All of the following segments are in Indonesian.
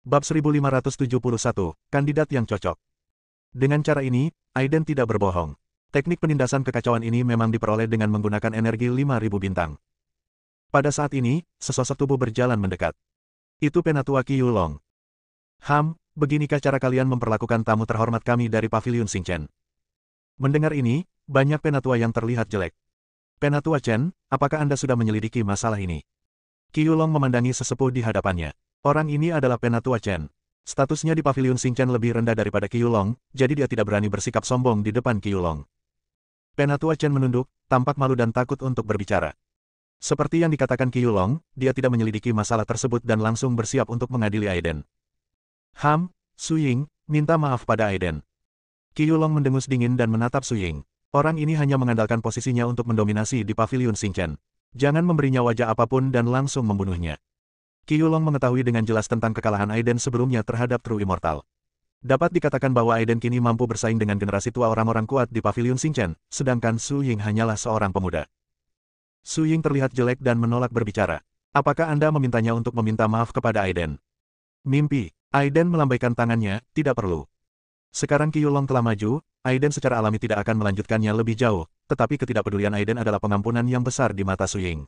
Bab 1571, Kandidat yang cocok. Dengan cara ini, Aiden tidak berbohong. Teknik penindasan kekacauan ini memang diperoleh dengan menggunakan energi 5.000 bintang. Pada saat ini, sesosok tubuh berjalan mendekat. Itu Penatua Qi Yulong. Beginikah cara kalian memperlakukan tamu terhormat kami dari Paviliun Xingchen? Mendengar ini, banyak penatua yang terlihat jelek. Penatua Chen, apakah Anda sudah menyelidiki masalah ini? Qi Yulong memandangi sesepuh di hadapannya. Orang ini adalah Penatua Chen. Statusnya di Paviliun Xingchen lebih rendah daripada Qi Yulong, jadi dia tidak berani bersikap sombong di depan Qi Yulong. Penatua Chen menunduk, tampak malu dan takut untuk berbicara. Seperti yang dikatakan Qi Yulong, dia tidak menyelidiki masalah tersebut dan langsung bersiap untuk mengadili Aiden. Su Ying, minta maaf pada Aiden. Qi Yulong mendengus dingin dan menatap Su Ying. Orang ini hanya mengandalkan posisinya untuk mendominasi di Paviliun Xingchen. Jangan memberinya wajah apapun dan langsung membunuhnya. Qi Yulong mengetahui dengan jelas tentang kekalahan Aiden sebelumnya terhadap True Immortal. Dapat dikatakan bahwa Aiden kini mampu bersaing dengan generasi tua orang-orang kuat di Paviliun Xingchen, sedangkan Su Ying hanyalah seorang pemuda. Su Ying terlihat jelek dan menolak berbicara. Apakah Anda memintanya untuk meminta maaf kepada Aiden? Mimpi. Aiden melambaikan tangannya, tidak perlu. Sekarang Qi Yulong telah maju, Aiden secara alami tidak akan melanjutkannya lebih jauh, tetapi ketidakpedulian Aiden adalah pengampunan yang besar di mata Su Ying.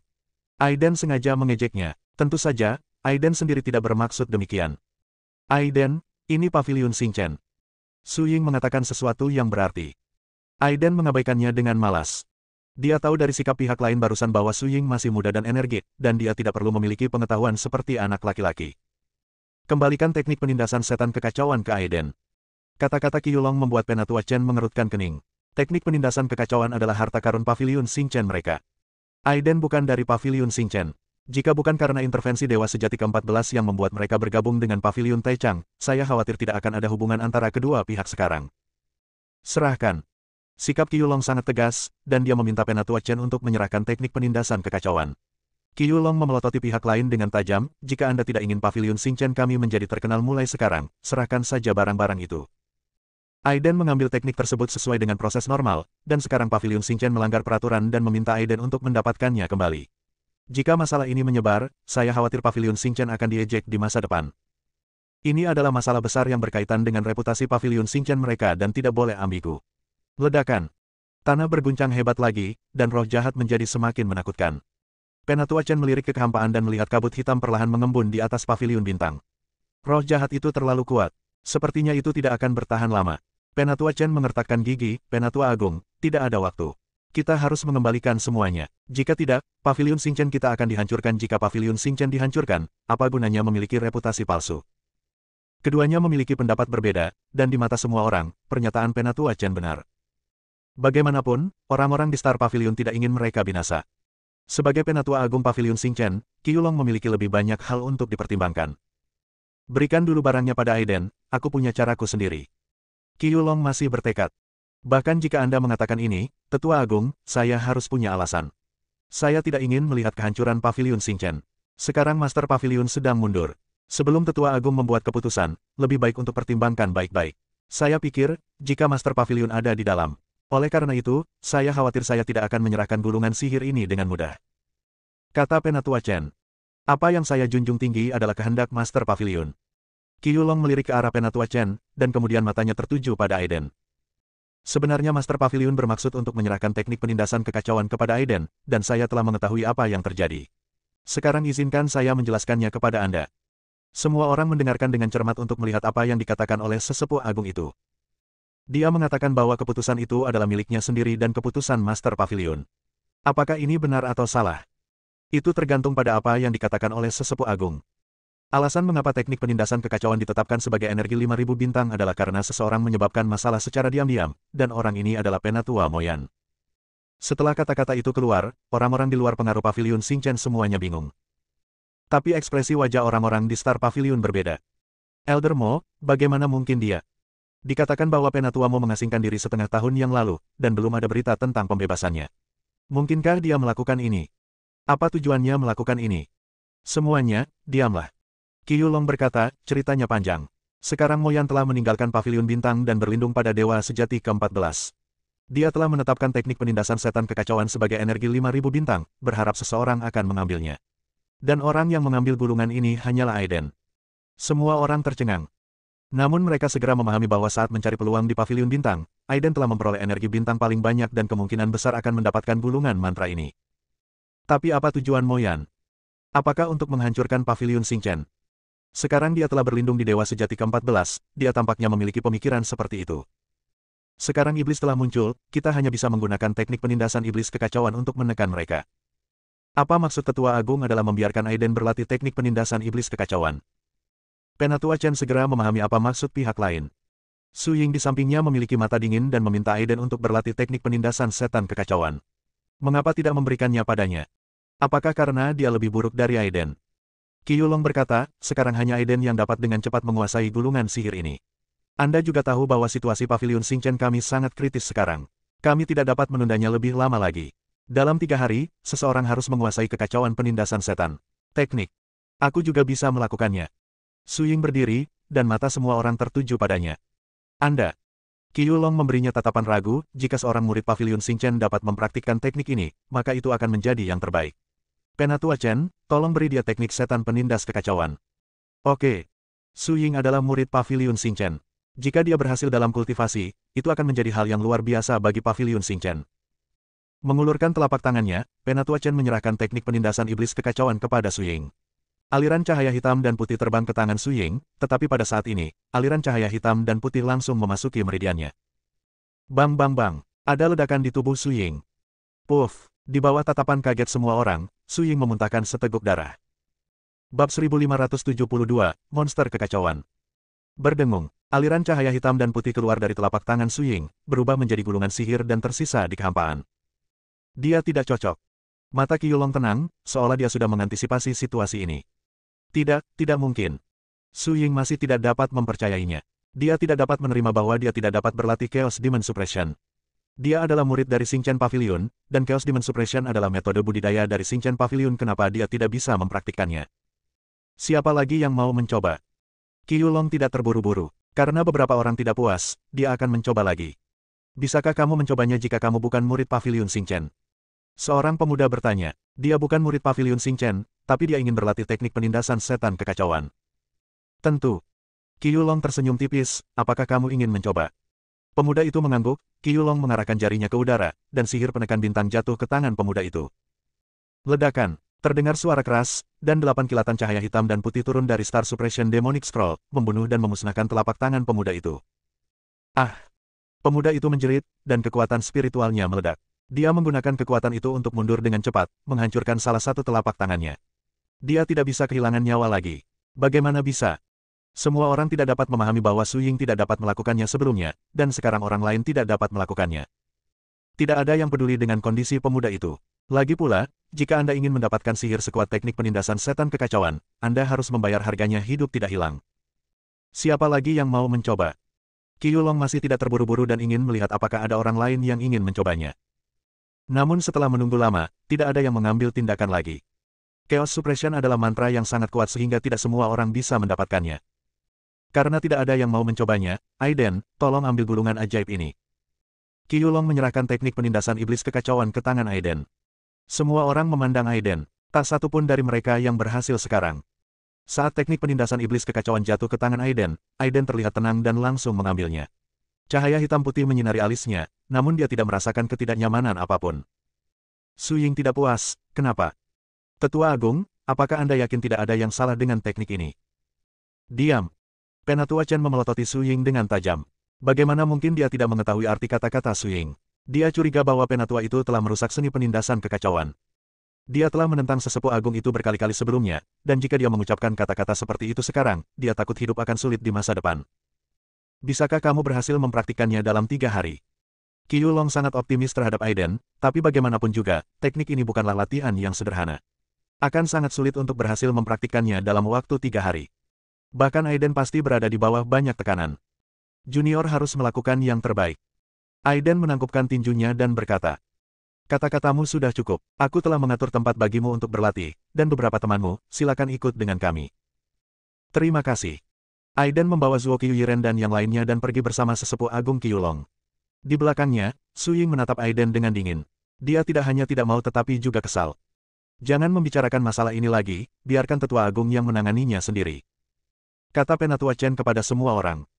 Aiden sengaja mengejeknya. Tentu saja, Aiden sendiri tidak bermaksud demikian. Aiden, ini Paviliun Xingchen. Su Ying mengatakan sesuatu yang berarti. Aiden mengabaikannya dengan malas. Dia tahu dari sikap pihak lain barusan bahwa Su Ying masih muda dan energik, dan dia tidak perlu memiliki pengetahuan seperti anak laki-laki. Kembalikan teknik penindasan setan kekacauan ke Aiden. Kata-kata Qi Yulong membuat Penatua Chen mengerutkan kening. Teknik penindasan kekacauan adalah harta karun Paviliun Xingchen mereka. Aiden bukan dari Paviliun Xingchen. Jika bukan karena intervensi Dewa Sejati ke-14 yang membuat mereka bergabung dengan Paviliun Taichang, saya khawatir tidak akan ada hubungan antara kedua pihak sekarang. Serahkan. Sikap Qi Yulong sangat tegas, dan dia meminta Penatua Chen untuk menyerahkan teknik penindasan kekacauan. Qi Yulong memelototi pihak lain dengan tajam, jika Anda tidak ingin Paviliun Xingchen kami menjadi terkenal mulai sekarang, serahkan saja barang-barang itu. Aiden mengambil teknik tersebut sesuai dengan proses normal, dan sekarang Paviliun Xingchen melanggar peraturan dan meminta Aiden untuk mendapatkannya kembali. Jika masalah ini menyebar, saya khawatir Paviliun Xingchen akan diejek di masa depan. Ini adalah masalah besar yang berkaitan dengan reputasi Paviliun Xingchen mereka dan tidak boleh ambigu. Ledakan. Tanah berguncang hebat lagi, dan roh jahat menjadi semakin menakutkan. Penatua Chen melirik ke kehampaan dan melihat kabut hitam perlahan mengembun di atas Paviliun Bintang. Roh jahat itu terlalu kuat. Sepertinya itu tidak akan bertahan lama. Penatua Chen mengertakkan gigi, Penatua Agung, tidak ada waktu. Kita harus mengembalikan semuanya. Jika tidak, Paviliun Xingchen kita akan dihancurkan. Jika Paviliun Xingchen dihancurkan, apa gunanya memiliki reputasi palsu? Keduanya memiliki pendapat berbeda, dan di mata semua orang, pernyataan Penatua Chen benar. Bagaimanapun, orang-orang di Star Pavilion tidak ingin mereka binasa. Sebagai Penatua Agung Paviliun Xingchen, Qi Yulong memiliki lebih banyak hal untuk dipertimbangkan. Berikan dulu barangnya pada Aiden, aku punya caraku sendiri. Qi Yulong masih bertekad. Bahkan jika Anda mengatakan ini, Tetua Agung, saya harus punya alasan. Saya tidak ingin melihat kehancuran Paviliun Xingchen. Sekarang Master Pavilion sedang mundur. Sebelum Tetua Agung membuat keputusan, lebih baik untuk pertimbangkan baik-baik. Saya pikir, jika Master Pavilion ada di dalam. Oleh karena itu, saya khawatir saya tidak akan menyerahkan gulungan sihir ini dengan mudah. Kata Penatua Chen. Apa yang saya junjung tinggi adalah kehendak Master Pavilion. Qi Yulong melirik ke arah Penatua Chen, dan kemudian matanya tertuju pada Aiden. Sebenarnya Master Pavilion bermaksud untuk menyerahkan teknik penindasan kekacauan kepada Aiden, dan saya telah mengetahui apa yang terjadi. Sekarang izinkan saya menjelaskannya kepada Anda. Semua orang mendengarkan dengan cermat untuk melihat apa yang dikatakan oleh sesepuh agung itu. Dia mengatakan bahwa keputusan itu adalah miliknya sendiri dan keputusan Master Pavilion. Apakah ini benar atau salah? Itu tergantung pada apa yang dikatakan oleh sesepuh agung. Alasan mengapa teknik penindasan kekacauan ditetapkan sebagai energi 5.000 bintang adalah karena seseorang menyebabkan masalah secara diam-diam, dan orang ini adalah Penatua Moyan. Setelah kata-kata itu keluar, orang-orang di luar pengaruh Paviliun Xingchen semuanya bingung. Tapi ekspresi wajah orang-orang di Star Pavilion berbeda. Elder Mo, bagaimana mungkin dia? Dikatakan bahwa Penatua Mo mengasingkan diri setengah tahun yang lalu, dan belum ada berita tentang pembebasannya. Mungkinkah dia melakukan ini? Apa tujuannya melakukan ini? Semuanya, diamlah. Qi Yulong berkata, ceritanya panjang. Sekarang Moyan telah meninggalkan Paviliun Bintang dan berlindung pada Dewa Sejati ke-14. Dia telah menetapkan teknik penindasan setan kekacauan sebagai energi 5.000 bintang, berharap seseorang akan mengambilnya. Dan orang yang mengambil gulungan ini hanyalah Aiden. Semua orang tercengang. Namun mereka segera memahami bahwa saat mencari peluang di Paviliun Bintang, Aiden telah memperoleh energi bintang paling banyak dan kemungkinan besar akan mendapatkan gulungan mantra ini. Tapi apa tujuan Mo Yan? Apakah untuk menghancurkan Paviliun Xingchen? Sekarang dia telah berlindung di Dewa Sejati ke-14, dia tampaknya memiliki pemikiran seperti itu. Sekarang iblis telah muncul, kita hanya bisa menggunakan teknik penindasan iblis kekacauan untuk menekan mereka. Apa maksud Tetua Agung adalah membiarkan Aiden berlatih teknik penindasan iblis kekacauan? Penatua Chen segera memahami apa maksud pihak lain. Su Ying di sampingnya memiliki mata dingin dan meminta Aiden untuk berlatih teknik penindasan setan kekacauan. Mengapa tidak memberikannya padanya? Apakah karena dia lebih buruk dari Aiden? Qi Yulong berkata, sekarang hanya Aiden yang dapat dengan cepat menguasai gulungan sihir ini. Anda juga tahu bahwa situasi Paviliun Xingchen kami sangat kritis sekarang. Kami tidak dapat menundanya lebih lama lagi. Dalam 3 hari, seseorang harus menguasai kekacauan penindasan setan. Teknik. Aku juga bisa melakukannya. Su Ying berdiri, dan mata semua orang tertuju padanya. Anda. Qi Yulong memberinya tatapan ragu, jika seorang murid Paviliun Xingchen dapat mempraktikkan teknik ini, maka itu akan menjadi yang terbaik. Penatua Chen, tolong beri dia teknik setan penindas kekacauan. Oke. Su Ying adalah murid Paviliun Xingchen. Jika dia berhasil dalam kultivasi, itu akan menjadi hal yang luar biasa bagi Paviliun Xingchen. Mengulurkan telapak tangannya, Penatua Chen menyerahkan teknik penindasan iblis kekacauan kepada Su Ying. Aliran cahaya hitam dan putih terbang ke tangan Su Ying, tetapi pada saat ini, aliran cahaya hitam dan putih langsung memasuki meridiannya. Bang bang bang, ada ledakan di tubuh Su Ying. Puff, di bawah tatapan kaget semua orang, Su Ying memuntahkan seteguk darah. Bab 1572, Monster Kekacauan. Berdengung, aliran cahaya hitam dan putih keluar dari telapak tangan Su Ying, berubah menjadi gulungan sihir dan tersisa di kehampaan. Dia tidak cocok. Mata Qi Yulong tenang, seolah dia sudah mengantisipasi situasi ini. Tidak mungkin. Su Ying masih tidak dapat mempercayainya. Dia tidak dapat menerima bahwa dia tidak dapat berlatih Chaos Demon Suppression. Dia adalah murid dari Xingchen Pavilion, dan Chaos Demon Suppression adalah metode budidaya dari Xingchen Pavilion. Kenapa dia tidak bisa mempraktikkannya? Siapa lagi yang mau mencoba? Qi Yulong tidak terburu-buru. Karena beberapa orang tidak puas, dia akan mencoba lagi. Bisakah kamu mencobanya jika kamu bukan murid Pavilion Xingchen? Seorang pemuda bertanya. Dia bukan murid Pavilion Xingchen, tapi dia ingin berlatih teknik penindasan setan kekacauan. Tentu. Qi Yulong tersenyum tipis, apakah kamu ingin mencoba? Pemuda itu mengangguk, Qi Yulong mengarahkan jarinya ke udara, dan sihir penekan bintang jatuh ke tangan pemuda itu. Ledakan. Terdengar suara keras, dan 8 kilatan cahaya hitam dan putih turun dari Star Suppression Demonic Scroll, membunuh dan memusnahkan telapak tangan pemuda itu. Ah! Pemuda itu menjerit, dan kekuatan spiritualnya meledak. Dia menggunakan kekuatan itu untuk mundur dengan cepat, menghancurkan salah satu telapak tangannya. Dia tidak bisa kehilangan nyawa lagi. Bagaimana bisa? Semua orang tidak dapat memahami bahwa Su Ying tidak dapat melakukannya sebelumnya, dan sekarang orang lain tidak dapat melakukannya. Tidak ada yang peduli dengan kondisi pemuda itu. Lagi pula, jika Anda ingin mendapatkan sihir sekuat teknik penindasan setan kekacauan, Anda harus membayar harganya hidup tidak hilang. Siapa lagi yang mau mencoba? Qi Yulong masih tidak terburu-buru dan ingin melihat apakah ada orang lain yang ingin mencobanya. Namun setelah menunggu lama, tidak ada yang mengambil tindakan lagi. Chaos Suppression adalah mantra yang sangat kuat sehingga tidak semua orang bisa mendapatkannya. Karena tidak ada yang mau mencobanya, Aiden, tolong ambil gulungan ajaib ini. Qi Yulong menyerahkan teknik penindasan iblis kekacauan ke tangan Aiden. Semua orang memandang Aiden, tak satu pun dari mereka yang berhasil sekarang. Saat teknik penindasan iblis kekacauan jatuh ke tangan Aiden, Aiden terlihat tenang dan langsung mengambilnya. Cahaya hitam putih menyinari alisnya, namun dia tidak merasakan ketidaknyamanan apapun. Su Ying tidak puas, kenapa? Tetua Agung, apakah Anda yakin tidak ada yang salah dengan teknik ini? Diam. Penatua Chen memelototi Su Ying dengan tajam. Bagaimana mungkin dia tidak mengetahui arti kata-kata Su Ying? Dia curiga bahwa penatua itu telah merusak seni penindasan kekacauan. Dia telah menentang sesepuh agung itu berkali-kali sebelumnya, dan jika dia mengucapkan kata-kata seperti itu sekarang, dia takut hidup akan sulit di masa depan. Bisakah kamu berhasil mempraktikkannya dalam 3 hari? Qi Yulong sangat optimis terhadap Aiden, tapi bagaimanapun juga, teknik ini bukanlah latihan yang sederhana. Akan sangat sulit untuk berhasil mempraktikkannya dalam waktu 3 hari. Bahkan Aiden pasti berada di bawah banyak tekanan. Junior harus melakukan yang terbaik. Aiden menangkupkan tinjunya dan berkata, kata-katamu sudah cukup, aku telah mengatur tempat bagimu untuk berlatih, dan beberapa temanmu, silakan ikut dengan kami. Terima kasih. Aiden membawa Zuo Qiuyiren dan yang lainnya dan pergi bersama sesepuh agung Qi Yulong. Di belakangnya, Su Ying menatap Aiden dengan dingin. Dia tidak hanya tidak mau tetapi juga kesal. Jangan membicarakan masalah ini lagi, biarkan tetua agung yang menanganinya sendiri. kata Penatua Chen kepada semua orang.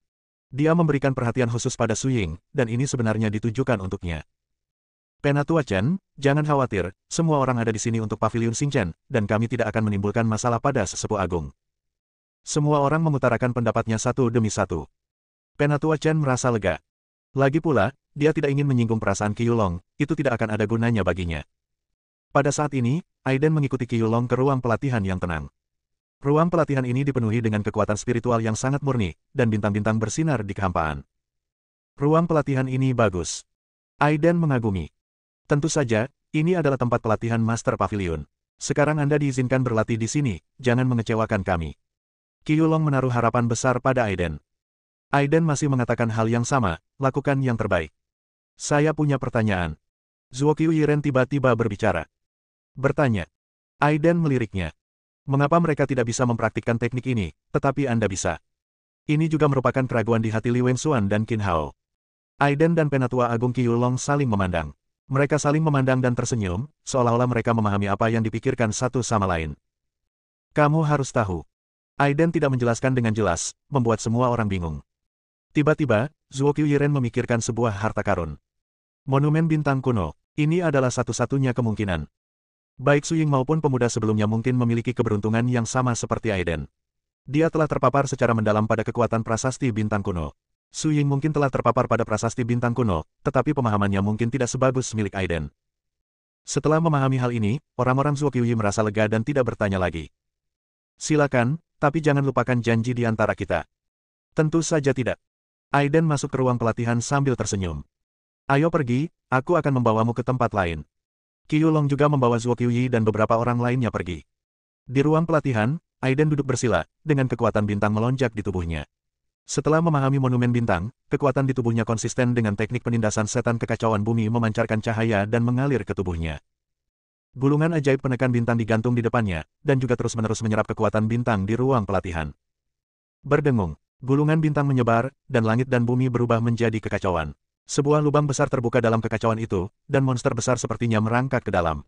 Dia memberikan perhatian khusus pada Su Ying, dan ini sebenarnya ditujukan untuknya. Penatua Chen, jangan khawatir, semua orang ada di sini untuk Paviliun Xingchen, dan kami tidak akan menimbulkan masalah pada sesepuh agung. Semua orang mengutarakan pendapatnya satu demi satu. Penatua Chen merasa lega. Lagi pula, dia tidak ingin menyinggung perasaan Qi Yulong, itu tidak akan ada gunanya baginya. Pada saat ini, Aiden mengikuti Qi Yulong ke ruang pelatihan yang tenang. Ruang pelatihan ini dipenuhi dengan kekuatan spiritual yang sangat murni, dan bintang-bintang bersinar di kehampaan. Ruang pelatihan ini bagus. Aiden mengagumi. Tentu saja, ini adalah tempat pelatihan Master Pavilion. Sekarang Anda diizinkan berlatih di sini, jangan mengecewakan kami. Qi Yulong menaruh harapan besar pada Aiden. Aiden masih mengatakan hal yang sama, lakukan yang terbaik. Saya punya pertanyaan. Zuo Qiu Yiren tiba-tiba berbicara. Bertanya. Aiden meliriknya. Mengapa mereka tidak bisa mempraktikkan teknik ini, tetapi Anda bisa? Ini juga merupakan keraguan di hati Li Wengxuan dan Qin Hao. Aiden dan Penatua Agung Qi Yulong saling memandang. Mereka saling memandang dan tersenyum, seolah-olah mereka memahami apa yang dipikirkan satu sama lain. Kamu harus tahu. Aiden tidak menjelaskan dengan jelas, membuat semua orang bingung. Tiba-tiba, Zuo Qiu Yiren memikirkan sebuah harta karun. Monumen bintang kuno, ini adalah satu-satunya kemungkinan. Baik Su Ying maupun pemuda sebelumnya mungkin memiliki keberuntungan yang sama seperti Aiden. Dia telah terpapar secara mendalam pada kekuatan prasasti bintang kuno. Su Ying mungkin telah terpapar pada prasasti bintang kuno, tetapi pemahamannya mungkin tidak sebagus milik Aiden. Setelah memahami hal ini, orang-orang Zuo Qiuyi merasa lega dan tidak bertanya lagi. Silakan, tapi jangan lupakan janji di antara kita. Tentu saja tidak. Aiden masuk ke ruang pelatihan sambil tersenyum. Ayo pergi, aku akan membawamu ke tempat lain. Qi Yulong juga membawa Zuo Qiuyi dan beberapa orang lainnya pergi. Di ruang pelatihan, Aiden duduk bersila, dengan kekuatan bintang melonjak di tubuhnya. Setelah memahami monumen bintang, kekuatan di tubuhnya konsisten dengan teknik penindasan setan kekacauan bumi memancarkan cahaya dan mengalir ke tubuhnya. Gulungan ajaib penekan bintang digantung di depannya, dan juga terus-menerus menyerap kekuatan bintang di ruang pelatihan. Berdengung, gulungan bintang menyebar, dan langit dan bumi berubah menjadi kekacauan. Sebuah lubang besar terbuka dalam kekacauan itu, dan monster besar sepertinya merangkak ke dalam.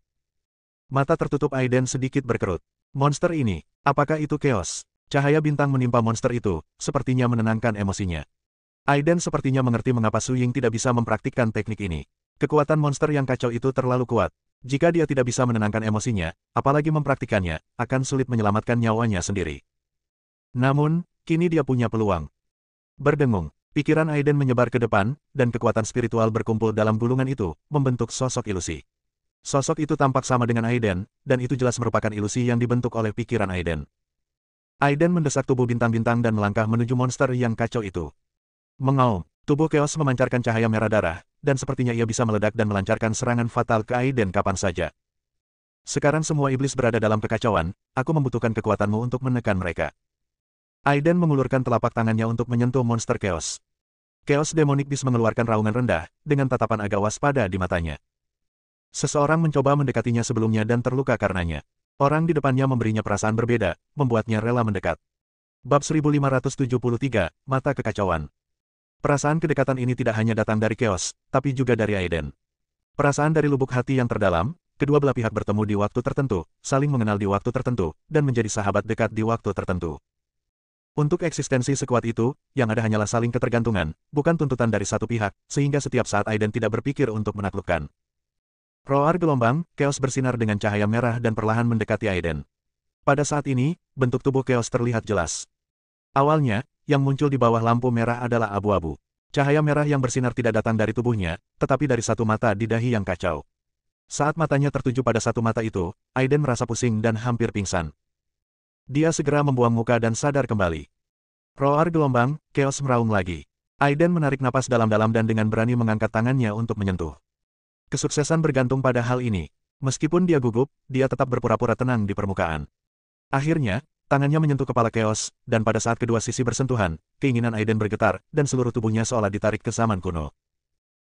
Mata tertutup Aiden sedikit berkerut. Monster ini, apakah itu chaos? Cahaya bintang menimpa monster itu, sepertinya menenangkan emosinya. Aiden sepertinya mengerti mengapa Su Ying tidak bisa mempraktikkan teknik ini. Kekuatan monster yang kacau itu terlalu kuat. Jika dia tidak bisa menenangkan emosinya, apalagi mempraktikannya, akan sulit menyelamatkan nyawanya sendiri. Namun, kini dia punya peluang. Berdengung, pikiran Aiden menyebar ke depan, dan kekuatan spiritual berkumpul dalam gulungan itu, membentuk sosok ilusi. Sosok itu tampak sama dengan Aiden, dan itu jelas merupakan ilusi yang dibentuk oleh pikiran Aiden. Aiden mendesak tubuh bintang-bintang dan melangkah menuju monster yang kacau itu. Mengaum, tubuh Chaos memancarkan cahaya merah darah, dan sepertinya ia bisa meledak dan melancarkan serangan fatal ke Aiden kapan saja. Sekarang semua iblis berada dalam kekacauan, aku membutuhkan kekuatanmu untuk menekan mereka. Aiden mengulurkan telapak tangannya untuk menyentuh monster Chaos. Chaos Demonic Beast mengeluarkan raungan rendah, dengan tatapan agak waspada di matanya. Seseorang mencoba mendekatinya sebelumnya dan terluka karenanya. Orang di depannya memberinya perasaan berbeda, membuatnya rela mendekat. Bab 1573, Mata Kekacauan. Perasaan kedekatan ini tidak hanya datang dari Chaos, tapi juga dari Aiden. Perasaan dari lubuk hati yang terdalam, kedua belah pihak bertemu di waktu tertentu, saling mengenal di waktu tertentu, dan menjadi sahabat dekat di waktu tertentu. Untuk eksistensi sekuat itu, yang ada hanyalah saling ketergantungan, bukan tuntutan dari satu pihak, sehingga setiap saat Aiden tidak berpikir untuk menaklukkan. Roar gelombang, Chaos bersinar dengan cahaya merah dan perlahan mendekati Aiden. Pada saat ini, bentuk tubuh Chaos terlihat jelas. Awalnya, yang muncul di bawah lampu merah adalah abu-abu. Cahaya merah yang bersinar tidak datang dari tubuhnya, tetapi dari satu mata di dahi yang kacau. Saat matanya tertuju pada satu mata itu, Aiden merasa pusing dan hampir pingsan. Dia segera membuang muka dan sadar kembali. Roar gelombang, Chaos meraung lagi. Aiden menarik napas dalam-dalam dan dengan berani mengangkat tangannya untuk menyentuh. Kesuksesan bergantung pada hal ini. Meskipun dia gugup, dia tetap berpura-pura tenang di permukaan. Akhirnya, tangannya menyentuh kepala Chaos, dan pada saat kedua sisi bersentuhan, keinginan Aiden bergetar, dan seluruh tubuhnya seolah ditarik ke zaman kuno.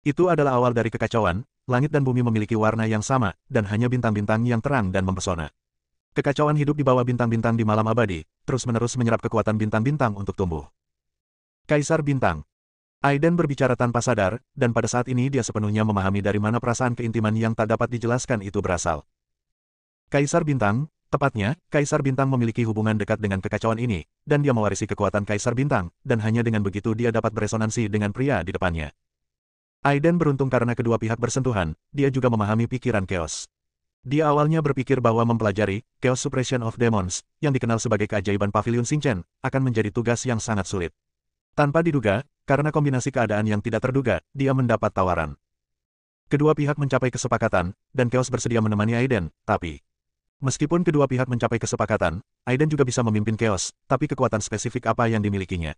Itu adalah awal dari kekacauan, langit dan bumi memiliki warna yang sama, dan hanya bintang-bintang yang terang dan mempesona. Kekacauan hidup di bawah bintang-bintang di malam abadi, terus-menerus menyerap kekuatan bintang-bintang untuk tumbuh. Kaisar Bintang. Aiden berbicara tanpa sadar, dan pada saat ini dia sepenuhnya memahami dari mana perasaan keintiman yang tak dapat dijelaskan itu berasal. Kaisar Bintang, Tepatnya, Kaisar Bintang memiliki hubungan dekat dengan kekacauan ini, dan dia mewarisi kekuatan Kaisar Bintang, dan hanya dengan begitu dia dapat beresonansi dengan pria di depannya. Aiden beruntung karena kedua pihak bersentuhan, dia juga memahami pikiran Chaos. Dia awalnya berpikir bahwa mempelajari Chaos Suppression of Demons, yang dikenal sebagai keajaiban Pavilion Xingchen, akan menjadi tugas yang sangat sulit. Tanpa diduga, karena kombinasi keadaan yang tidak terduga, dia mendapat tawaran. Kedua pihak mencapai kesepakatan, dan Chaos bersedia menemani Aiden, tapi meskipun kedua pihak mencapai kesepakatan, Aiden juga bisa memimpin Chaos, tapi kekuatan spesifik apa yang dimilikinya?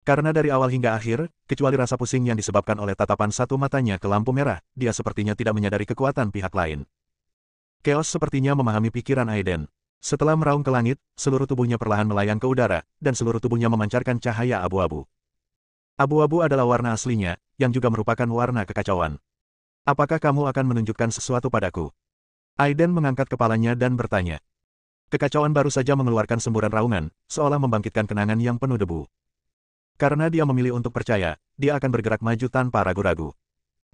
Karena dari awal hingga akhir, kecuali rasa pusing yang disebabkan oleh tatapan satu matanya ke lampu merah, dia sepertinya tidak menyadari kekuatan pihak lain. Chaos sepertinya memahami pikiran Aiden. Setelah meraung ke langit, seluruh tubuhnya perlahan melayang ke udara, dan seluruh tubuhnya memancarkan cahaya abu-abu. Abu-abu adalah warna aslinya, yang juga merupakan warna kekacauan. Apakah kamu akan menunjukkan sesuatu padaku? Aiden mengangkat kepalanya dan bertanya. Kekacauan baru saja mengeluarkan semburan raungan, seolah membangkitkan kenangan yang penuh debu. Karena dia memilih untuk percaya, dia akan bergerak maju tanpa ragu-ragu.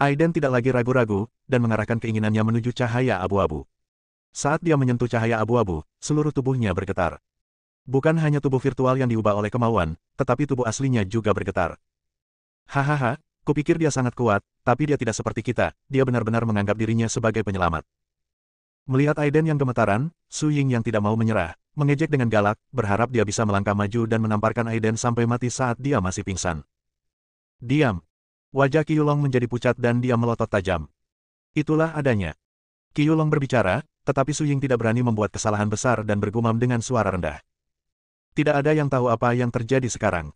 Aiden tidak lagi ragu-ragu, dan mengarahkan keinginannya menuju cahaya abu-abu. Saat dia menyentuh cahaya abu-abu, seluruh tubuhnya bergetar. Bukan hanya tubuh virtual yang diubah oleh kemauan, tetapi tubuh aslinya juga bergetar. Hahaha, kupikir dia sangat kuat, tapi dia tidak seperti kita, dia benar-benar menganggap dirinya sebagai penyelamat. Melihat Aiden yang gemetaran, Su Ying yang tidak mau menyerah, mengejek dengan galak, berharap dia bisa melangkah maju dan menamparkan Aiden sampai mati saat dia masih pingsan. Diam. Wajah Qiyulong menjadi pucat dan dia melotot tajam. Itulah adanya. Qiyulong berbicara, tetapi Su Ying tidak berani membuat kesalahan besar dan bergumam dengan suara rendah. Tidak ada yang tahu apa yang terjadi sekarang.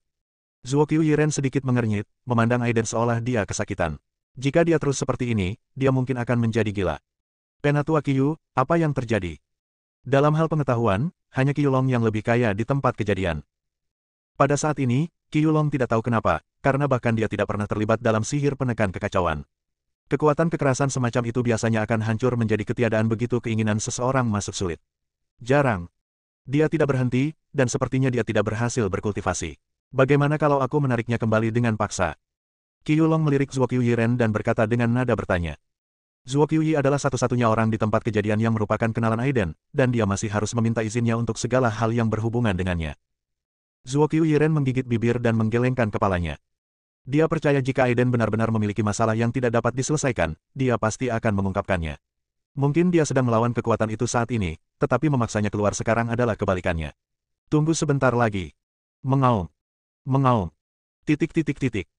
Zuo Qiuyiren sedikit mengernyit, memandang Aiden seolah dia kesakitan. Jika dia terus seperti ini, dia mungkin akan menjadi gila. Penatua Qiu, apa yang terjadi? Dalam hal pengetahuan, hanya Qiyulong yang lebih kaya di tempat kejadian. Pada saat ini, Qiyulong tidak tahu kenapa, karena bahkan dia tidak pernah terlibat dalam sihir penekan kekacauan. Kekuatan kekerasan semacam itu biasanya akan hancur menjadi ketiadaan begitu keinginan seseorang masuk sulit. Jarang. Dia tidak berhenti, dan sepertinya dia tidak berhasil berkultivasi. Bagaimana kalau aku menariknya kembali dengan paksa? Qiyulong melirik Zuo Qiuyiren dan berkata dengan nada bertanya. Zuo Qiuyi adalah satu-satunya orang di tempat kejadian yang merupakan kenalan Aiden, dan dia masih harus meminta izinnya untuk segala hal yang berhubungan dengannya. Zuo Qiuyiren menggigit bibir dan menggelengkan kepalanya. Dia percaya jika Aiden benar-benar memiliki masalah yang tidak dapat diselesaikan, dia pasti akan mengungkapkannya. Mungkin dia sedang melawan kekuatan itu saat ini, tetapi memaksanya keluar sekarang adalah kebalikannya. Tunggu sebentar lagi. Mengaum. Mengaum. Titik.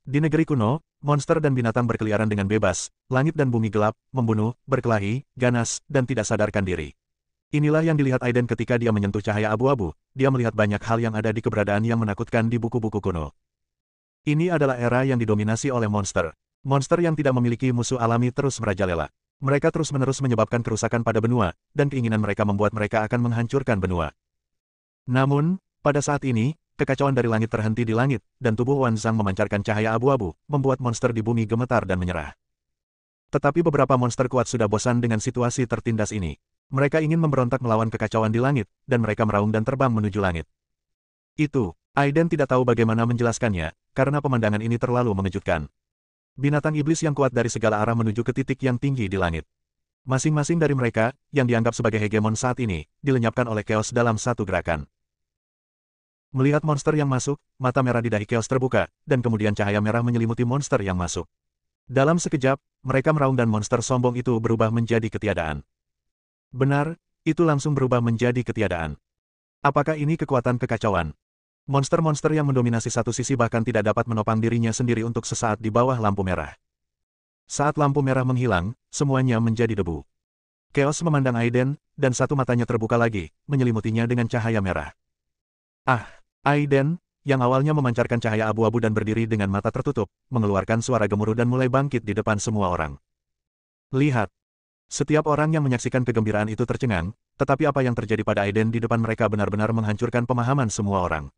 Di negeri kuno, monster dan binatang berkeliaran dengan bebas, langit dan bumi gelap, membunuh, berkelahi, ganas, dan tidak sadarkan diri. Inilah yang dilihat Aiden ketika dia menyentuh cahaya abu-abu, dia melihat banyak hal yang ada di keberadaan yang menakutkan di buku-buku kuno. Ini adalah era yang didominasi oleh monster. Monster yang tidak memiliki musuh alami terus merajalela. Mereka terus-menerus menyebabkan kerusakan pada benua, dan keinginan mereka membuat mereka akan menghancurkan benua. Namun, pada saat ini, kekacauan dari langit terhenti di langit, dan tubuh Wan Zhang memancarkan cahaya abu-abu, membuat monster di bumi gemetar dan menyerah. Tetapi beberapa monster kuat sudah bosan dengan situasi tertindas ini. Mereka ingin memberontak melawan kekacauan di langit, dan mereka meraung dan terbang menuju langit. Itu, Aiden tidak tahu bagaimana menjelaskannya, karena pemandangan ini terlalu mengejutkan. Binatang iblis yang kuat dari segala arah menuju ke titik yang tinggi di langit. Masing-masing dari mereka, yang dianggap sebagai hegemon saat ini, dilenyapkan oleh Chaos dalam satu gerakan. Melihat monster yang masuk, mata merah di dahi Chaos terbuka, dan kemudian cahaya merah menyelimuti monster yang masuk. Dalam sekejap, mereka meraung dan monster sombong itu berubah menjadi ketiadaan. Benar, itu langsung berubah menjadi ketiadaan. Apakah ini kekuatan kekacauan? Monster-monster yang mendominasi satu sisi bahkan tidak dapat menopang dirinya sendiri untuk sesaat di bawah lampu merah. Saat lampu merah menghilang, semuanya menjadi debu. Chaos memandang Aiden, dan satu matanya terbuka lagi, menyelimutinya dengan cahaya merah. Ah, Aiden, yang awalnya memancarkan cahaya abu-abu dan berdiri dengan mata tertutup, mengeluarkan suara gemuruh dan mulai bangkit di depan semua orang. Lihat. Setiap orang yang menyaksikan kegembiraan itu tercengang, tetapi apa yang terjadi pada Aiden di depan mereka benar-benar menghancurkan pemahaman semua orang.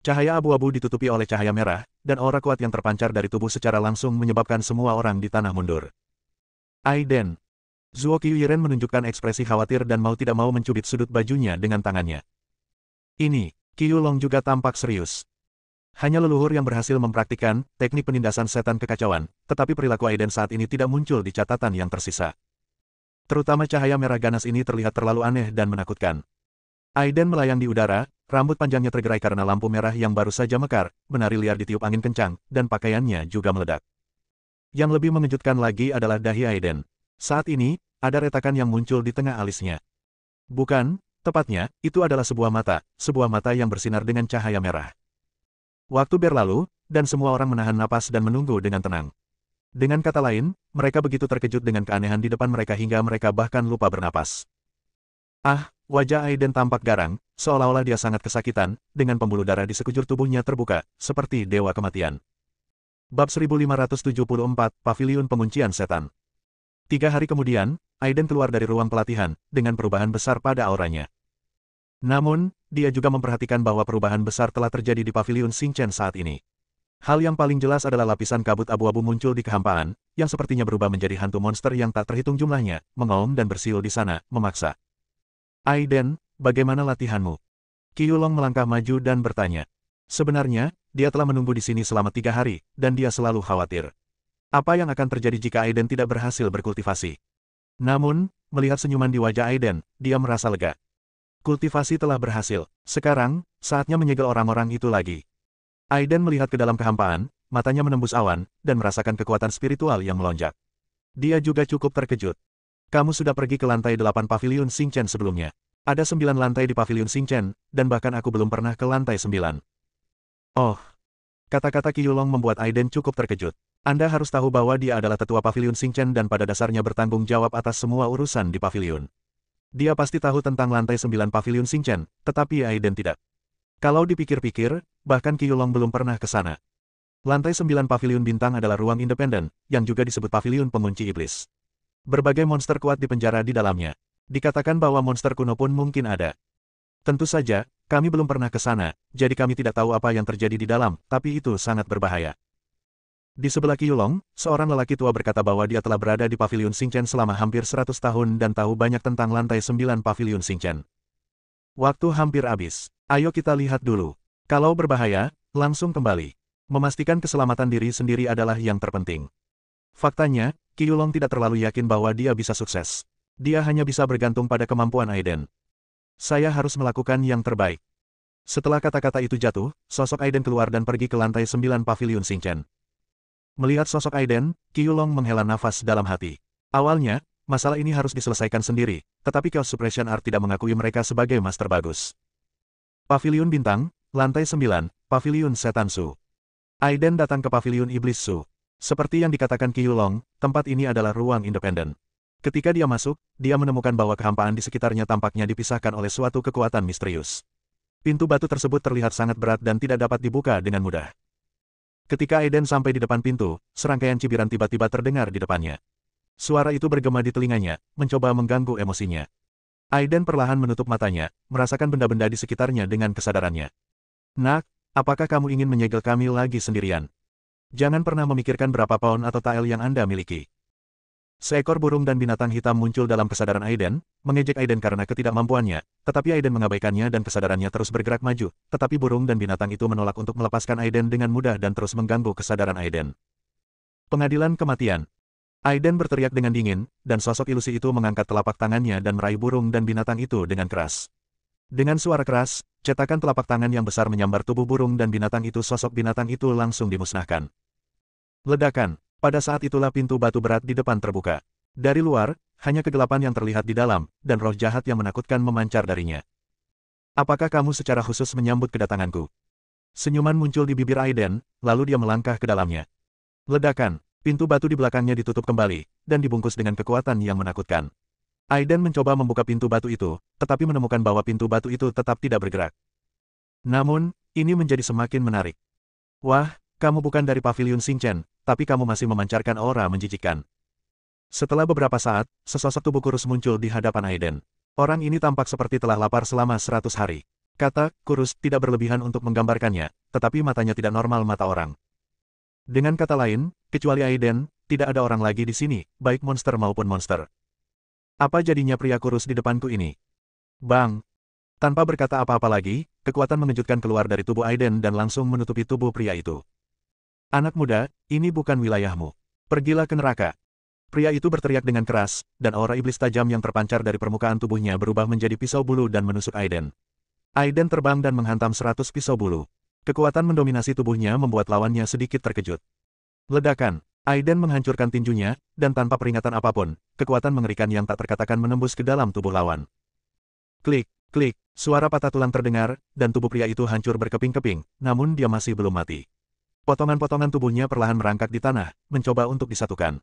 Cahaya abu-abu ditutupi oleh cahaya merah, dan aura kuat yang terpancar dari tubuh secara langsung menyebabkan semua orang di tanah mundur. Aiden. Zuo Qiuyiren menunjukkan ekspresi khawatir dan mau tidak mau mencubit sudut bajunya dengan tangannya. Ini, Qiyulong juga tampak serius. Hanya leluhur yang berhasil mempraktikkan teknik penindasan setan kekacauan, tetapi perilaku Aiden saat ini tidak muncul di catatan yang tersisa. Terutama cahaya merah ganas ini terlihat terlalu aneh dan menakutkan. Aiden melayang di udara, rambut panjangnya tergerai karena lampu merah yang baru saja mekar, menari liar ditiup angin kencang, dan pakaiannya juga meledak. Yang lebih mengejutkan lagi adalah dahi Aiden. Saat ini, ada retakan yang muncul di tengah alisnya. Bukan, tepatnya, itu adalah sebuah mata yang bersinar dengan cahaya merah. Waktu berlalu, dan semua orang menahan napas dan menunggu dengan tenang. Dengan kata lain, mereka begitu terkejut dengan keanehan di depan mereka hingga mereka bahkan lupa bernapas. Ah, wajah Aiden tampak garang, seolah-olah dia sangat kesakitan, dengan pembuluh darah di sekujur tubuhnya terbuka, seperti dewa kematian. Bab 1574, Paviliun Penguncian Setan. 3 hari kemudian, Aiden keluar dari ruang pelatihan, dengan perubahan besar pada auranya. Namun, dia juga memperhatikan bahwa perubahan besar telah terjadi di Paviliun Xingchen saat ini. Hal yang paling jelas adalah lapisan kabut abu-abu muncul di kehampaan, yang sepertinya berubah menjadi hantu monster yang tak terhitung jumlahnya, mengaum dan bersiul di sana, memaksa. Aiden, bagaimana latihanmu? Qiyulong melangkah maju dan bertanya. Sebenarnya, dia telah menunggu di sini selama 3 hari, dan dia selalu khawatir. Apa yang akan terjadi jika Aiden tidak berhasil berkultivasi? Namun, melihat senyuman di wajah Aiden, dia merasa lega. Kultivasi telah berhasil. Sekarang, saatnya menyegel orang-orang itu lagi. Aiden melihat ke dalam kehampaan, matanya menembus awan, dan merasakan kekuatan spiritual yang melonjak. Dia juga cukup terkejut. Kamu sudah pergi ke lantai 8 Paviliun Xingchen sebelumnya. Ada 9 lantai di Paviliun Xingchen, dan bahkan aku belum pernah ke lantai 9. Oh. Kata-kata Qiyulong membuat Aiden cukup terkejut. Anda harus tahu bahwa dia adalah tetua Paviliun Xingchen dan pada dasarnya bertanggung jawab atas semua urusan di paviliun. Dia pasti tahu tentang lantai 9 Paviliun Xingchen, tetapi Aiden tidak. Kalau dipikir-pikir, bahkan Qiyulong belum pernah ke sana. Lantai 9 Paviliun Bintang adalah ruang independen, yang juga disebut Paviliun Pengunci Iblis. Berbagai monster kuat dipenjara di dalamnya. Dikatakan bahwa monster kuno pun mungkin ada. Tentu saja, kami belum pernah ke sana, jadi kami tidak tahu apa yang terjadi di dalam, tapi itu sangat berbahaya. Di sebelah Qiyulong, seorang lelaki tua berkata bahwa dia telah berada di Paviliun Xingchen selama hampir 100 tahun dan tahu banyak tentang lantai 9 Paviliun Xingchen. Waktu hampir habis. Ayo kita lihat dulu. Kalau berbahaya, langsung kembali. Memastikan keselamatan diri sendiri adalah yang terpenting. Faktanya, Qiyulong tidak terlalu yakin bahwa dia bisa sukses. Dia hanya bisa bergantung pada kemampuan Aiden. Saya harus melakukan yang terbaik. Setelah kata-kata itu jatuh, sosok Aiden keluar dan pergi ke lantai 9 Paviliun Xingchen. Melihat sosok Aiden, Qiyulong menghela nafas dalam hati. Awalnya, masalah ini harus diselesaikan sendiri, tetapi Chaos Suppression Art tidak mengakui mereka sebagai master bagus. Paviliun Bintang, lantai 9, Paviliun Setan Su. Aiden datang ke Paviliun Iblis Su. Seperti yang dikatakan Qiyulong, tempat ini adalah ruang independen. Ketika dia masuk, dia menemukan bahwa kehampaan di sekitarnya tampaknya dipisahkan oleh suatu kekuatan misterius. Pintu batu tersebut terlihat sangat berat dan tidak dapat dibuka dengan mudah. Ketika Aiden sampai di depan pintu, serangkaian cibiran tiba-tiba terdengar di depannya. Suara itu bergema di telinganya, mencoba mengganggu emosinya. Aiden perlahan menutup matanya, merasakan benda-benda di sekitarnya dengan kesadarannya. Nak, apakah kamu ingin menyegel kami lagi sendirian? Jangan pernah memikirkan berapa pound atau tael yang Anda miliki. Seekor burung dan binatang hitam muncul dalam kesadaran Aiden, mengejek Aiden karena ketidakmampuannya, tetapi Aiden mengabaikannya dan kesadarannya terus bergerak maju, tetapi burung dan binatang itu menolak untuk melepaskan Aiden dengan mudah dan terus mengganggu kesadaran Aiden. Pengadilan kematian. Aiden berteriak dengan dingin, dan sosok ilusi itu mengangkat telapak tangannya dan meraih burung dan binatang itu dengan keras. Dengan suara keras, cetakan telapak tangan yang besar menyambar tubuh burung dan binatang itu sosok binatang itu langsung dimusnahkan. Ledakan. Pada saat itulah pintu batu berat di depan terbuka. Dari luar, hanya kegelapan yang terlihat di dalam, dan roh jahat yang menakutkan memancar darinya. Apakah kamu secara khusus menyambut kedatanganku? Senyuman muncul di bibir Aiden, lalu dia melangkah ke dalamnya. Ledakan. Pintu batu di belakangnya ditutup kembali, dan dibungkus dengan kekuatan yang menakutkan. Aiden mencoba membuka pintu batu itu, tetapi menemukan bahwa pintu batu itu tetap tidak bergerak. Namun, ini menjadi semakin menarik. Wah, kamu bukan dari Paviliun Xingchen, tapi kamu masih memancarkan aura menjijikkan. Setelah beberapa saat, sesosok tubuh kurus muncul di hadapan Aiden. Orang ini tampak seperti telah lapar selama 100 hari. Kata, kurus, tidak berlebihan untuk menggambarkannya, tetapi matanya tidak normal mata orang. Dengan kata lain, kecuali Aiden, tidak ada orang lagi di sini, baik monster maupun monster. Apa jadinya pria kurus di depanku ini? Bang! Tanpa berkata apa-apa lagi, kekuatan mengejutkan keluar dari tubuh Aiden dan langsung menutupi tubuh pria itu. Anak muda, ini bukan wilayahmu. Pergilah ke neraka. Pria itu berteriak dengan keras, dan aura iblis tajam yang terpancar dari permukaan tubuhnya berubah menjadi pisau bulu dan menusuk Aiden. Aiden terbang dan menghantam 100 pisau bulu. Kekuatan mendominasi tubuhnya membuat lawannya sedikit terkejut. Ledakan. Aiden menghancurkan tinjunya, dan tanpa peringatan apapun, kekuatan mengerikan yang tak terkatakan menembus ke dalam tubuh lawan. Klik, klik, suara patah tulang terdengar, dan tubuh pria itu hancur berkeping-keping, namun dia masih belum mati. Potongan-potongan tubuhnya perlahan merangkak di tanah, mencoba untuk disatukan.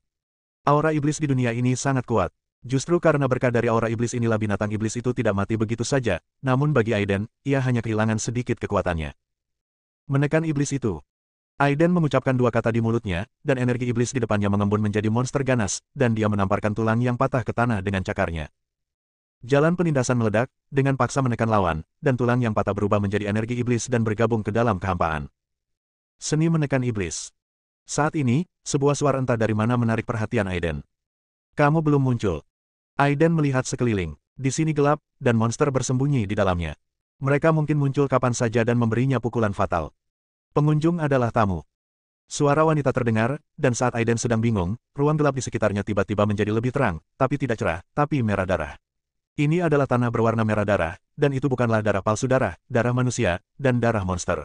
Aura iblis di dunia ini sangat kuat. Justru karena berkah dari aura iblis inilah binatang iblis itu tidak mati begitu saja, namun bagi Aiden, ia hanya kehilangan sedikit kekuatannya. Menekan iblis itu. Aiden mengucapkan dua kata di mulutnya, dan energi iblis di depannya mengembun menjadi monster ganas, dan dia menamparkan tulang yang patah ke tanah dengan cakarnya. Jalan penindasan meledak, dengan paksa menekan lawan, dan tulang yang patah berubah menjadi energi iblis dan bergabung ke dalam kehampaan. Seni menekan iblis. Saat ini, sebuah suara entah dari mana menarik perhatian Aiden. Kamu belum muncul. Aiden melihat sekeliling. Di sini gelap, dan monster bersembunyi di dalamnya. Mereka mungkin muncul kapan saja dan memberinya pukulan fatal. Pengunjung adalah tamu. Suara wanita terdengar, dan saat Aiden sedang bingung, ruang gelap di sekitarnya tiba-tiba menjadi lebih terang, tapi tidak cerah, tapi merah darah. Ini adalah tanah berwarna merah darah, dan itu bukanlah darah palsu darah manusia, dan darah monster.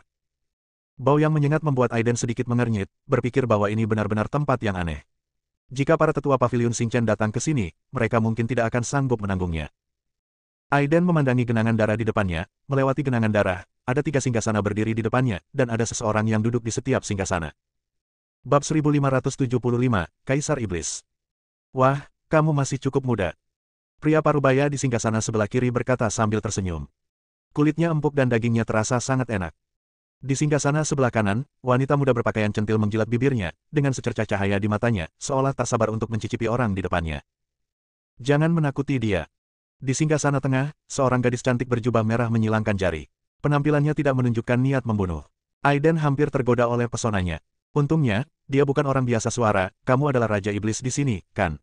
Bau yang menyengat membuat Aiden sedikit mengernyit, berpikir bahwa ini benar-benar tempat yang aneh. Jika para tetua paviliun Xingchen datang ke sini, mereka mungkin tidak akan sanggup menanggungnya. Aiden memandangi genangan darah di depannya, melewati genangan darah, ada 3 singgasana berdiri di depannya, dan ada seseorang yang duduk di setiap singgasana. Bab 1575, Kaisar Iblis. Wah, kamu masih cukup muda. Pria parubaya di singgasana sebelah kiri berkata sambil tersenyum. Kulitnya empuk dan dagingnya terasa sangat enak. Di singgasana sebelah kanan, wanita muda berpakaian centil menjilat bibirnya, dengan secercah cahaya di matanya, seolah tak sabar untuk mencicipi orang di depannya. Jangan menakuti dia. Di singgasana tengah, seorang gadis cantik berjubah merah menyilangkan jari. Penampilannya tidak menunjukkan niat membunuh. Aiden hampir tergoda oleh pesonanya. Untungnya, dia bukan orang biasa suara, kamu adalah Raja Iblis di sini, kan?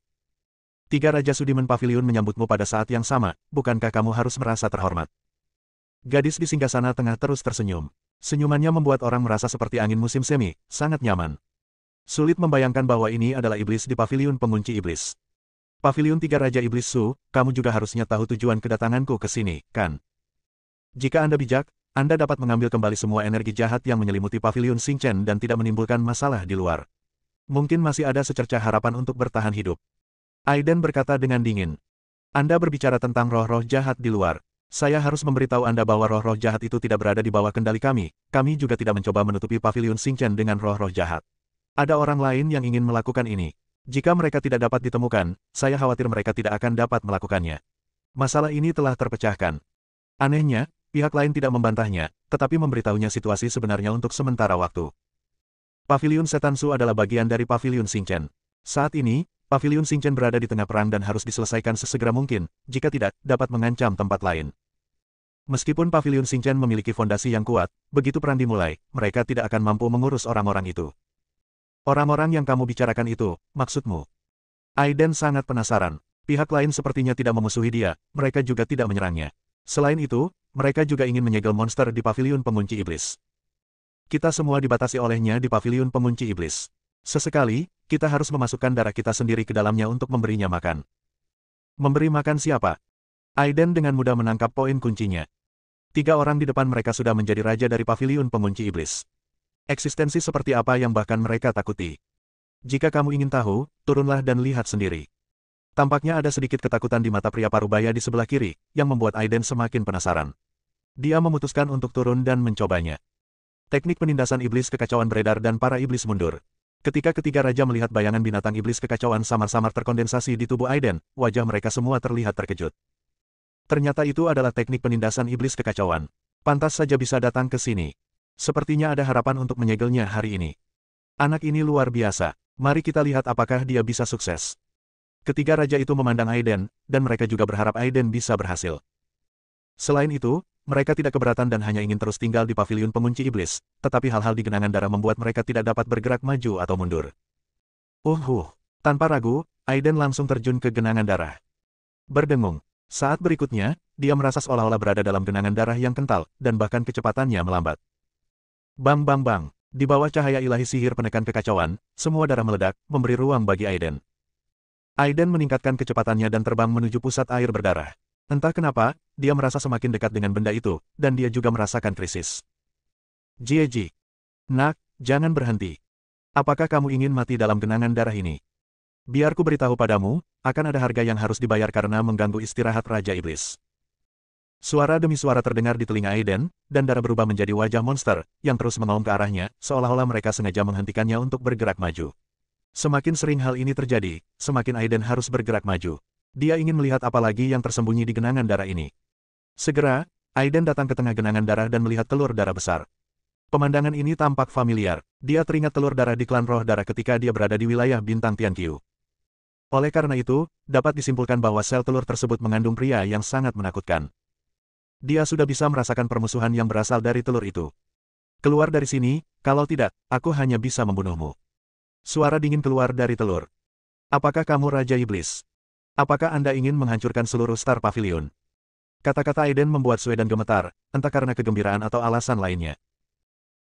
3 Raja Sudimen Paviliun menyambutmu pada saat yang sama, bukankah kamu harus merasa terhormat? Gadis di singgasana tengah terus tersenyum. Senyumannya membuat orang merasa seperti angin musim semi, sangat nyaman. Sulit membayangkan bahwa ini adalah iblis di paviliun pengunci iblis. Paviliun 3 Raja Iblis Su, kamu juga harusnya tahu tujuan kedatanganku ke sini, kan? Jika Anda bijak, Anda dapat mengambil kembali semua energi jahat yang menyelimuti paviliun Xingchen dan tidak menimbulkan masalah di luar. Mungkin masih ada secercah harapan untuk bertahan hidup. Aiden berkata dengan dingin. Anda berbicara tentang roh-roh jahat di luar. Saya harus memberitahu Anda bahwa roh-roh jahat itu tidak berada di bawah kendali kami. Kami juga tidak mencoba menutupi paviliun Xingchen dengan roh-roh jahat. Ada orang lain yang ingin melakukan ini. Jika mereka tidak dapat ditemukan, saya khawatir mereka tidak akan dapat melakukannya. Masalah ini telah terpecahkan. Anehnya, pihak lain tidak membantahnya, tetapi memberitahunya situasi sebenarnya untuk sementara waktu. Paviliun Setan Su adalah bagian dari paviliun Xingchen. Saat ini, paviliun Xingchen berada di tengah perang dan harus diselesaikan sesegera mungkin, jika tidak, dapat mengancam tempat lain. Meskipun paviliun Xingchen memiliki fondasi yang kuat, begitu perang dimulai, mereka tidak akan mampu mengurus orang-orang itu. Orang-orang yang kamu bicarakan itu, maksudmu? Aiden sangat penasaran. Pihak lain sepertinya tidak memusuhi dia, mereka juga tidak menyerangnya. Selain itu, mereka juga ingin menyegel monster di paviliun pengunci iblis. Kita semua dibatasi olehnya di paviliun pengunci iblis. Sesekali, kita harus memasukkan darah kita sendiri ke dalamnya untuk memberinya makan. Memberi makan siapa? Aiden dengan mudah menangkap poin kuncinya. 3 orang di depan mereka sudah menjadi raja dari paviliun pengunci iblis. Eksistensi seperti apa yang bahkan mereka takuti. Jika kamu ingin tahu, turunlah dan lihat sendiri. Tampaknya ada sedikit ketakutan di mata pria parubaya di sebelah kiri, yang membuat Aiden semakin penasaran. Dia memutuskan untuk turun dan mencobanya. Teknik penindasan iblis kekacauan beredar dan para iblis mundur. Ketika ketiga raja melihat bayangan binatang iblis kekacauan samar-samar terkondensasi di tubuh Aiden, wajah mereka semua terlihat terkejut. Ternyata itu adalah teknik penindasan iblis kekacauan. Pantas saja bisa datang ke sini. Sepertinya ada harapan untuk menyegelnya hari ini. Anak ini luar biasa. Mari kita lihat apakah dia bisa sukses. Ketiga raja itu memandang Aiden, dan mereka juga berharap Aiden bisa berhasil. Selain itu, mereka tidak keberatan dan hanya ingin terus tinggal di paviliun pengunci iblis, tetapi hal-hal di genangan darah membuat mereka tidak dapat bergerak maju atau mundur. Tanpa ragu, Aiden langsung terjun ke genangan darah. Berdengung. Saat berikutnya, dia merasa seolah-olah berada dalam genangan darah yang kental, dan bahkan kecepatannya melambat. Bang bang bang. Di bawah cahaya ilahi sihir penekan kekacauan, semua darah meledak, memberi ruang bagi Aiden. Aiden meningkatkan kecepatannya dan terbang menuju pusat air berdarah. Entah kenapa, dia merasa semakin dekat dengan benda itu, dan dia juga merasakan krisis. Jieji. Nak, jangan berhenti. Apakah kamu ingin mati dalam genangan darah ini? Biar ku beritahu padamu, akan ada harga yang harus dibayar karena mengganggu istirahat Raja Iblis. Suara demi suara terdengar di telinga Aiden, dan darah berubah menjadi wajah monster, yang terus mengaum ke arahnya, seolah-olah mereka sengaja menghentikannya untuk bergerak maju. Semakin sering hal ini terjadi, semakin Aiden harus bergerak maju. Dia ingin melihat apa lagi yang tersembunyi di genangan darah ini. Segera, Aiden datang ke tengah genangan darah dan melihat telur darah besar. Pemandangan ini tampak familiar. Dia teringat telur darah di klan roh darah ketika dia berada di wilayah bintang Tianqiu. Oleh karena itu, dapat disimpulkan bahwa sel telur tersebut mengandung pria yang sangat menakutkan. Dia sudah bisa merasakan permusuhan yang berasal dari telur itu. Keluar dari sini, kalau tidak, aku hanya bisa membunuhmu. Suara dingin keluar dari telur. Apakah kamu Raja Iblis? Apakah Anda ingin menghancurkan seluruh Star Pavilion? Kata-kata Aiden membuat Suedan gemetar, entah karena kegembiraan atau alasan lainnya.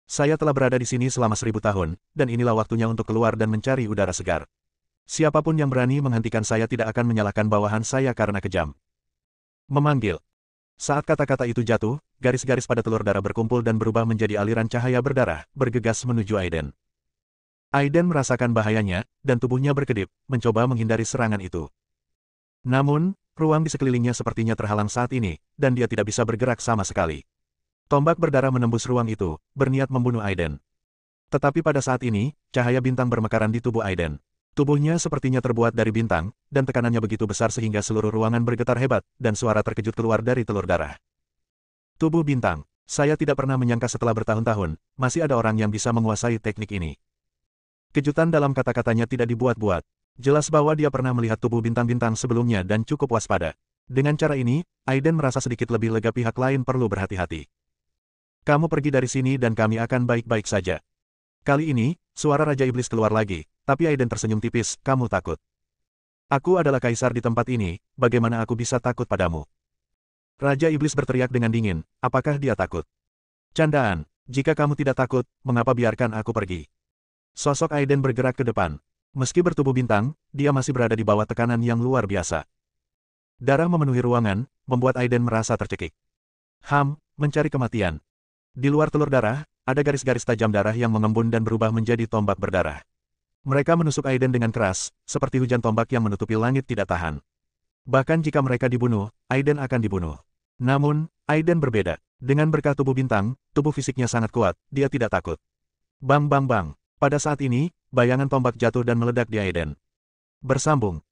Saya telah berada di sini selama 1000 tahun, dan inilah waktunya untuk keluar dan mencari udara segar. Siapapun yang berani menghentikan saya tidak akan menyalahkan bawahan saya karena kejam. Memanggil. Saat kata-kata itu jatuh, garis-garis pada telur darah berkumpul dan berubah menjadi aliran cahaya berdarah, bergegas menuju Aiden. Aiden merasakan bahayanya, dan tubuhnya berkedip, mencoba menghindari serangan itu. Namun, ruang di sekelilingnya sepertinya terhalang saat ini, dan dia tidak bisa bergerak sama sekali. Tombak berdarah menembus ruang itu, berniat membunuh Aiden. Tetapi pada saat ini, cahaya bintang bermekaran di tubuh Aiden. Tubuhnya sepertinya terbuat dari bintang, dan tekanannya begitu besar sehingga seluruh ruangan bergetar hebat, dan suara terkejut keluar dari telur darah. Tubuh bintang. Saya tidak pernah menyangka setelah bertahun-tahun, masih ada orang yang bisa menguasai teknik ini. Kejutan dalam kata-katanya tidak dibuat-buat. Jelas bahwa dia pernah melihat tubuh bintang-bintang sebelumnya dan cukup waspada. Dengan cara ini, Aiden merasa sedikit lebih lega pihak lain perlu berhati-hati. Kamu pergi dari sini dan kami akan baik-baik saja. Kali ini, suara Raja Iblis keluar lagi, tapi Aiden tersenyum tipis, kamu takut. Aku adalah kaisar di tempat ini, bagaimana aku bisa takut padamu? Raja Iblis berteriak dengan dingin, apakah dia takut? Candaan, jika kamu tidak takut, mengapa biarkan aku pergi? Sosok Aiden bergerak ke depan. Meski bertubuh bintang, dia masih berada di bawah tekanan yang luar biasa. Darah memenuhi ruangan, membuat Aiden merasa tercekik. Mencari kematian. Di luar telur darah, ada garis-garis tajam darah yang mengembun dan berubah menjadi tombak berdarah. Mereka menusuk Aiden dengan keras, seperti hujan tombak yang menutupi langit tidak tahan. Bahkan jika mereka dibunuh, Aiden akan dibunuh. Namun, Aiden berbeda. Dengan berkah tubuh bintang, tubuh fisiknya sangat kuat, dia tidak takut. Bang bang bang. Pada saat ini, bayangan tombak jatuh dan meledak di Aiden. Bersambung.